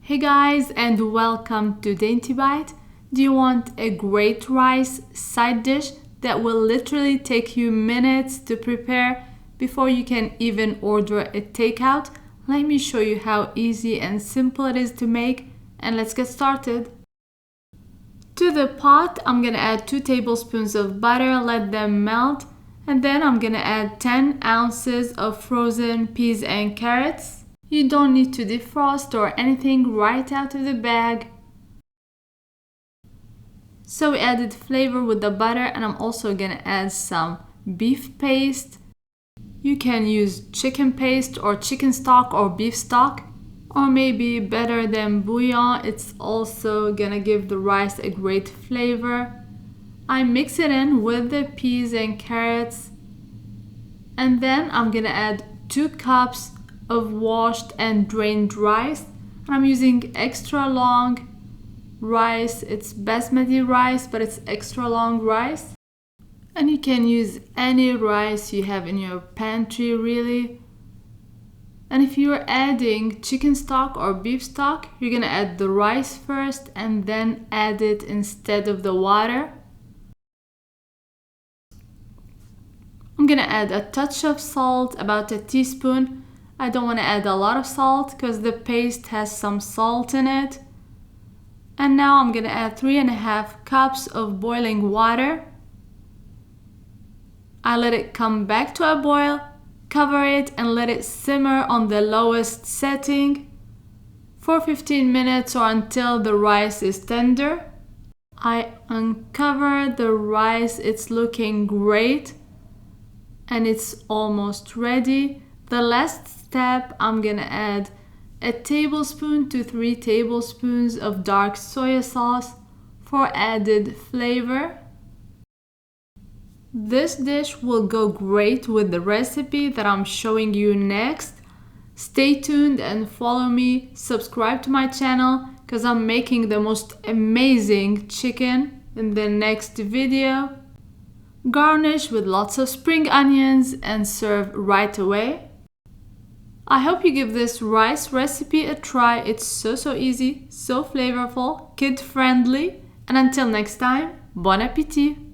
Hey guys, and welcome to Dainty Bite. Do you want a great rice side dish that will literally take you minutes to prepare before you can even order a takeout? Let me show you how easy and simple it is to make, and let's get started. To the pot, I'm gonna add 2 tablespoons of butter, let them melt, and then I'm gonna add 10 ounces of frozen peas and carrots. You don't need to defrost or anything, right out of the bag. So we added flavor with the butter, and I'm also gonna add some beef paste. You can use chicken paste or chicken stock or beef stock, or maybe better than bouillon. It's also gonna give the rice a great flavor. I mix it in with the peas and carrots, and then I'm gonna add 2 cups of washed and drained rice. I'm using extra long rice. It's basmati rice, but it's extra long rice. And you can use any rice you have in your pantry, really. And if you're adding chicken stock or beef stock, you're gonna add the rice first and then add it instead of the water. I'm gonna add a touch of salt, about a teaspoon. I don't want to add a lot of salt because the paste has some salt in it. And now I'm going to add 3.5 cups of boiling water. I let it come back to a boil, cover it, and let it simmer on the lowest setting for 15 minutes or until the rice is tender. I uncover the rice, it's looking great and it's almost ready. The last step, I'm gonna add a tablespoon to 3 tablespoons of dark soy sauce for added flavor. This dish will go great with the recipe that I'm showing you next. Stay tuned and follow me. Subscribe to my channel because I'm making the most amazing chicken in the next video. Garnish with lots of spring onions and serve right away. I hope you give this rice recipe a try. It's so easy, so flavorful, kid friendly. And until next time, bon appétit!